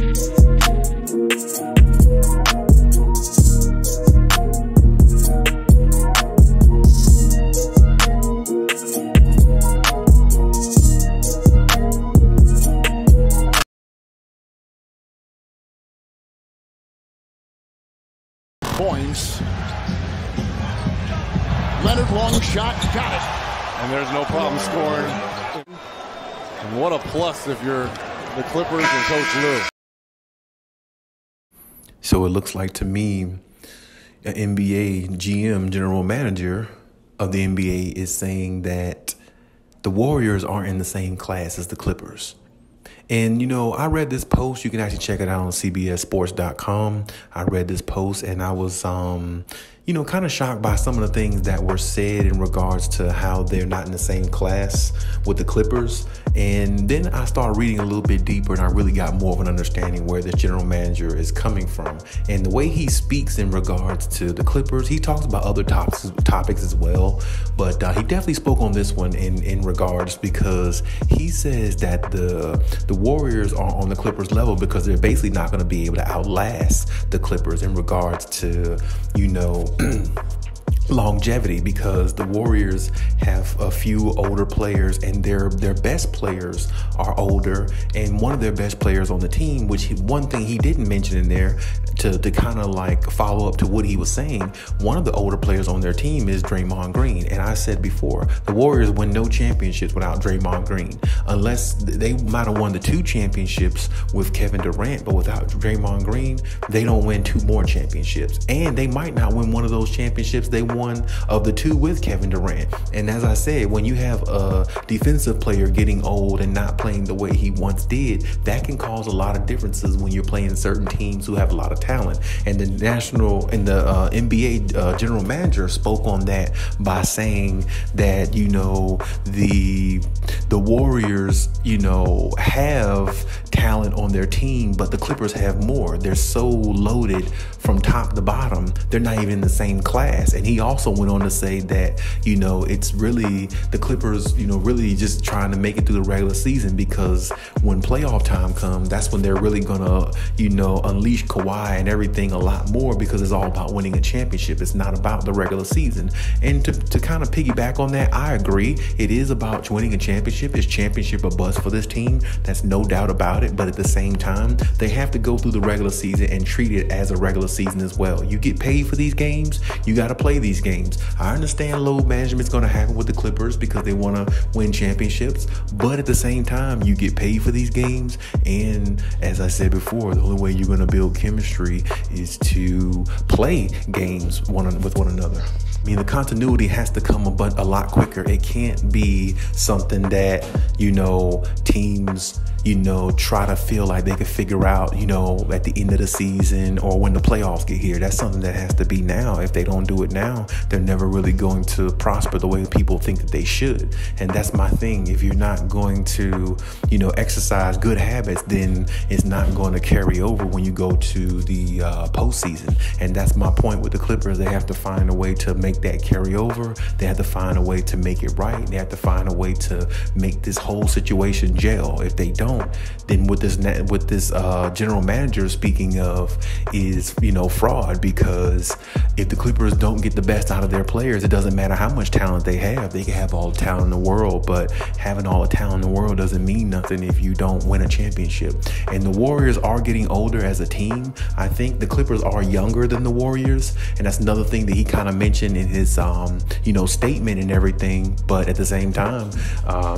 Points. Leonard, long shot, got it. And there's no problem scoring. And what a plus if you're the Clippers and Coach Lue. So it looks like to me, an NBA GM, general manager of the NBA, is saying that the Warriors aren't in the same class as the Clippers. And, you know, I read this post. You can actually check it out on CBSSports.com. I read this post and I was, you know, kind of shocked by some of the things that were said in regards to how they're not in the same class with the Clippers. And then I started reading a little bit deeper and I really got more of an understanding where the general manager is coming from. And the way he speaks in regards to the Clippers, he talks about other topics as well. But he definitely spoke on this one in regards, because he says that the Warriors are on the Clippers level because they're basically not going to be able to outlast the Clippers in regards to, you know, longevity, because the Warriors have a few older players and their best players are older, and one of their best players on the team, one thing he didn't mention in there to kind of like follow up to what he was saying, one of the older players on their team is Draymond Green. And I said before, the Warriors win no championships without Draymond Green, unless they might have won the 2 championships with Kevin Durant, but without Draymond Green, they don't win 2 more championships. And they might not win one of those championships they won of the 2 with Kevin Durant. And as I said, when you have a defensive player getting old and not playing the way he once did, that can cause a lot of differences when you're playing certain teams who have a lot of talent. And the NBA general manager spoke on that by saying that, you know, the Warriors, you know, have talent on their team, but the Clippers have more. They're so loaded from top to bottom, they're not even in the same class. And he also went on to say that, you know, it's really the Clippers, you know, really just trying to make it through the regular season, because when playoff time comes, that's when they're really gonna, you know, unleash Kawhi and everything a lot more, because it's all about winning a championship. It's not about the regular season. And to kind of piggyback on that, I agree. It is about winning a championship. It's championship or bust for this team. That's no doubt about it. But at the same time, they have to go through the regular season and treat it as a regular season as well. You get paid for these games. You got to play these games. I understand load management is going to happen with the Clippers because they want to win championships. But at the same time, you get paid for these games. And as I said before, the only way you're going to build chemistry is to play games with one another. I mean, the continuity has to come a lot quicker. It can't be something that, you know, teams, you know, try to feel like they can figure out, you know, at the end of the season or when the playoffs get here. That's something that has to be now. If they don't do it now, they're never really going to prosper the way people think that they should. And that's my thing. If you're not going to, you know, exercise good habits, then it's not going to carry over when you go to the postseason. And that's my point with the Clippers. They have to find a way to make that carry over. They have to find a way to make it right. They have to find a way to make this whole situation gel. If they don't, then what this general manager speaking of is, you know, fraud. Because if the Clippers don't get the best out of their players, it doesn't matter how much talent they have. They can have all the talent in the world, but having all the talent in the world doesn't mean nothing if you don't win a championship. And the Warriors are getting older as a team. I think the Clippers are younger than the Warriors, and that's another thing that he kind of mentioned in his you know, statement and everything. But at the same time,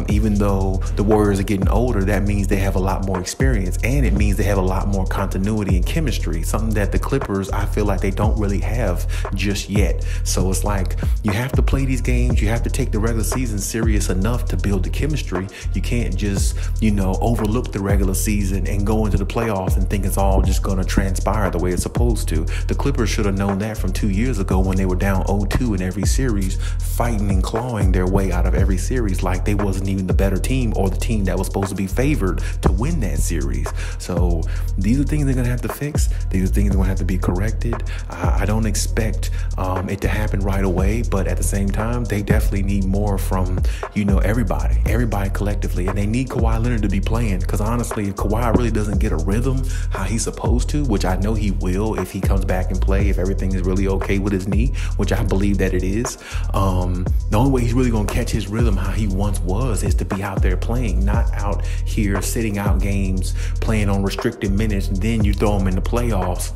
even though the Warriors are getting older, that means they have a lot more experience, and it means they have a lot more continuity and chemistry, something that the Clippers, I feel like they don't really have just yet. So it's like, you have to play these games. You have to take the regular season serious enough to build the chemistry. You can't just, you know, overlook the regular season and go into the playoffs and think it's all just going to transpire the way it's supposed to. The Clippers should have known that from 2 years ago when they were down 0-2 in every series, fighting and clawing their way out of every series like they wasn't even the better team or the team that was supposed to be favored to win that series. So these are things they're going to have to fix. These are things that are going to have to be corrected. I don't expect it to happen right away, but at the same time, they definitely need more from, everybody collectively. And they need Kawhi Leonard to be playing, because honestly, if Kawhi really doesn't get a rhythm how he's supposed to, which I know he will if he comes back and play, if everything is really okay with his knee, which I believe that it is, the only way he's really going to catch his rhythm how he once was is to be out there playing, not out here sitting out games, playing on restricted minutes, and then you throw him in the playoffs.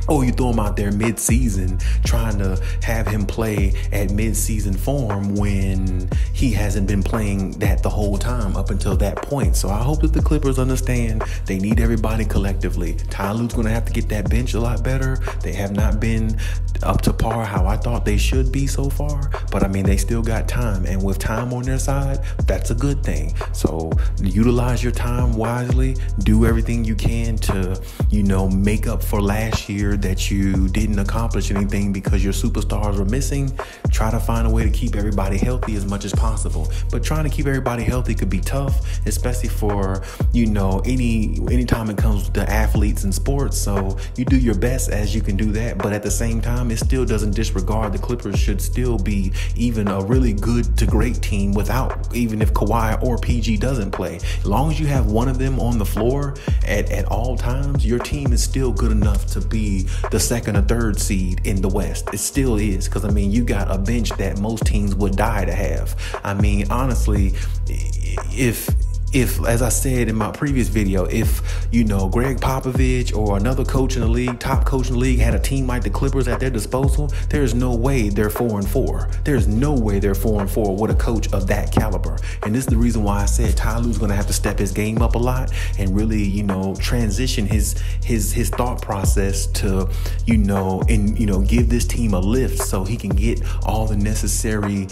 Or you throw him out there mid-season trying to have him play at mid-season form when he hasn't been playing that the whole time up until that point. So I hope that the Clippers understand they need everybody collectively. Ty Lue's going to have to get that bench a lot better. They have not been up to par how I thought they should be so far. But I mean, they still got time. And with time on their side, that's a good thing. So utilize your time wisely. Do everything you can to, make up for last year that you didn't accomplish anything because your superstars were missing. Try to find a way to keep everybody healthy as much as possible. But trying to keep everybody healthy could be tough, especially for, anytime it comes to athletes and sports. So you do your best as you can do that. But at the same time, it still doesn't disregard the Clippers should still be even a really good to great team even if Kawhi or PG doesn't play. As long as you have one of them on the floor at all times, your team is still good enough to be the second or third seed in the West. It still is, because you got a bench that most teams would die to have. Honestly, if, as I said in my previous video, if, Greg Popovich or another coach in the league, top coach in the league, had a team like the Clippers at their disposal, there's no way they're 4-4. There's no way they're 4-4 with a coach of that caliber. And this is the reason why I said Ty Lue's going to have to step his game up a lot and really, transition his thought process to, give this team a lift so he can get all the necessary,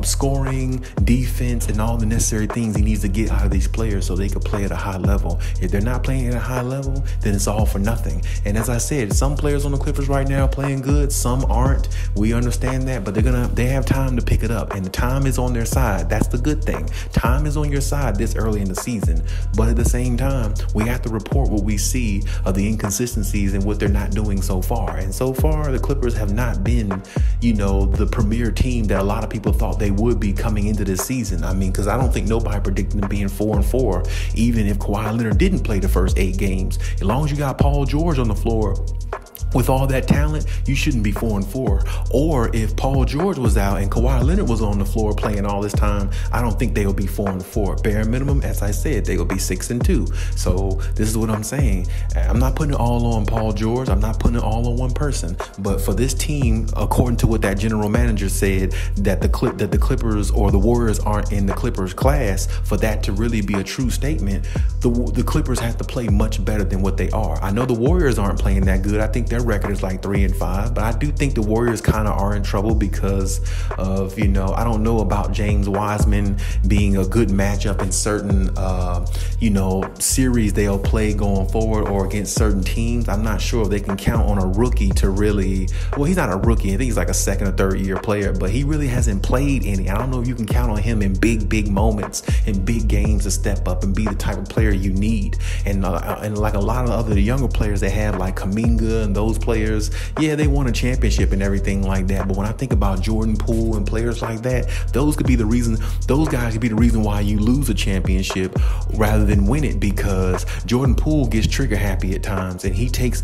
scoring, defense, and all the necessary things he needs to get out of these players so they can play at a high level. If they're not playing at a high level, then it's all for nothing. And as I said, some players on the Clippers right now are playing good, some aren't. We understand that, but they have time to pick it up, and the time is on their side. That's the good thing. Time is on your side this early in the season. But at the same time, we have to report what we see of the inconsistencies and what they're not doing so far. And so far, the Clippers have not been, the premier team that a lot of people thought they would be coming into this season. Because I don't think nobody predicted them being 4-4, even if Kawhi Leonard didn't play the first 8 games. As long as you got Paul George on the floor, with all that talent, you shouldn't be 4-4. Or if Paul George was out and Kawhi Leonard was on the floor playing all this time, I don't think they will be 4-4. Bare minimum, as I said, they will be 6-2. So this is what I'm saying. I'm not putting it all on Paul George. I'm not putting it all on one person. But for this team, according to what that general manager said, that the Clippers or the Warriors aren't in the Clippers class, for that to really be a true statement, the Clippers have to play much better than what they are. I know the Warriors aren't playing that good. I think their record is like 3-5, but I do think the Warriors kind of are in trouble because of, I don't know about James Wiseman being a good matchup in certain, series they'll play going forward or against certain teams. I'm not sure if they can count on a rookie to really, well, he's not a rookie. I think he's like a second or third year player, but he really hasn't played any. I don't know if you can count on him in big moments, in big games to step up and be the type of player you need. And like a lot of other younger players they have, like Kuminga and those players, yeah, they won a championship and everything like that. But when I think about Jordan Poole and players like that, those guys could be the reason why you lose a championship rather than win it, because Jordan Poole gets trigger happy at times and he takes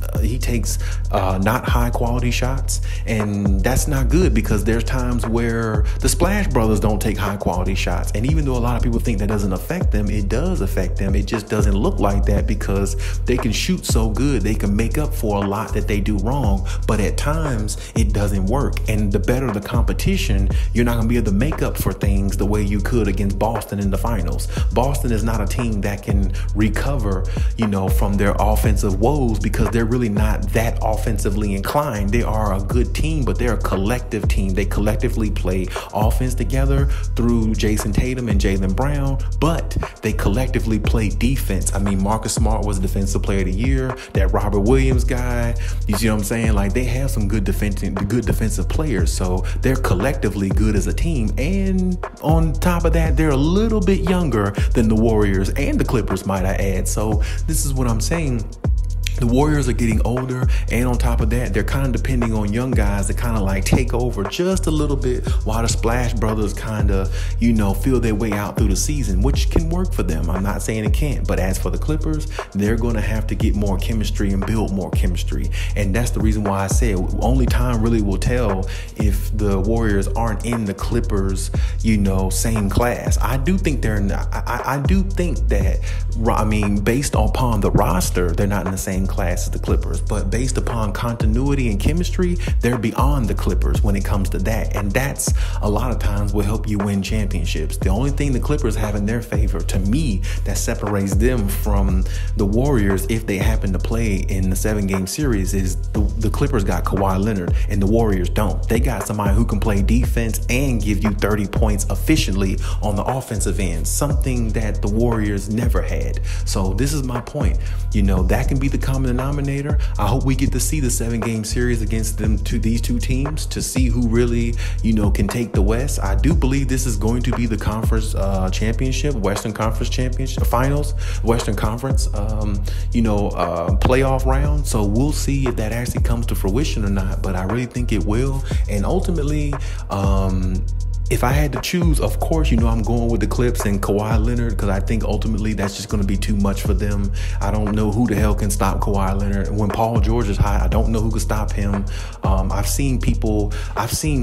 not high quality shots, and that's not good because there's times where the Splash Brothers don't take high quality shots. And even though a lot of people think that doesn't affect them, it does affect them. It just doesn't look like that because they can shoot so good, they can make up for a lot that they do wrong, but at times it doesn't work. And the better the competition, you're not going to be able to make up for things the way you could against Boston in the finals. Boston is not a team that can recover, from their offensive woes because they're really not that offensively inclined. They are a good team, but they're a collective team. They collectively play offense together through Jason Tatum and Jaylen Brown, but they collectively play defense. Marcus Smart was Defensive Player of the Year. That Robert Williams guy, You see what I'm saying? Like, they have some good defensive players, so they're collectively good as a team. And on top of that, they're a little bit younger than the Warriors and the Clippers, might I add. So this is what I'm saying. The Warriors are getting older, and on top of that, they're kind of depending on young guys to kind of like take over just a little bit while the Splash Brothers kind of, you know, feel their way out through the season, which can work for them. I'm not saying it can't, but as for the Clippers, they're going to have to get more chemistry and build more chemistry. And that's the reason why I said only time really will tell if the Warriors aren't in the Clippers, you know, same class. I do think they're not. I do think that, I mean, based upon the roster, they're not in the same class as the Clippers, but based upon continuity and chemistry, they're beyond the Clippers when it comes to that. And that's a lot of times will help you win championships. The only thing the Clippers have in their favor, to me, that separates them from the Warriors if they happen to play in the 7-game series is the Clippers got Kawhi Leonard and the Warriors don't. They got somebody who can play defense and give you 30 points efficiently on the offensive end, something that the Warriors never had. So this is my point. You know, that can be the common denominator. I hope we get to see the 7-game series against these two teams to see who really, you know, can take the West. I do believe this is going to be the conference championship, Western Conference championship finals, Western Conference, playoff round. So we'll see if that actually comes to fruition or not, but I really think it will. And ultimately, if I had to choose, of course, you know, I'm going with the Clips and Kawhi Leonard because I think ultimately that's just going to be too much for them. I don't know who the hell can stop Kawhi Leonard. When Paul George is hot, I don't know who can stop him. I've seen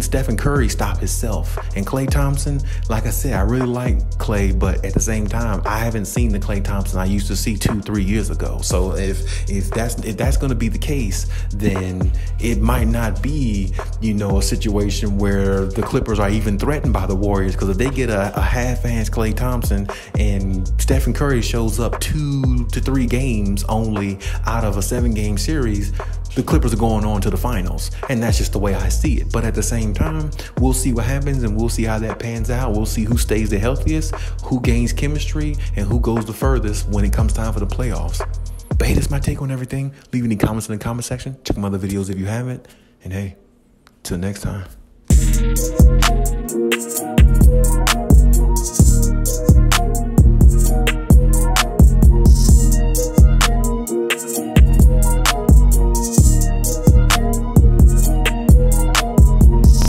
Stephen Curry stop himself. And Klay Thompson, like I said, I really like Klay, but at the same time, I haven't seen the Klay Thompson I used to see 2-3 years ago. So if that's going to be the case, then it might not be, you know, a situation where the Clippers are even threatened by the Warriors, because if they get a half-assed Klay Thompson and Stephen Curry shows up 2 to 3 games only out of a 7-game series, the Clippers are going on to the finals. And that's just the way I see it. But at the same time, we'll see what happens and we'll see how that pans out. We'll see who stays the healthiest, who gains chemistry, and who goes the furthest when it comes time for the playoffs. But hey, that's my take on everything. Leave any comments in the comment section. Check my other videos if you haven't. And hey, till next time.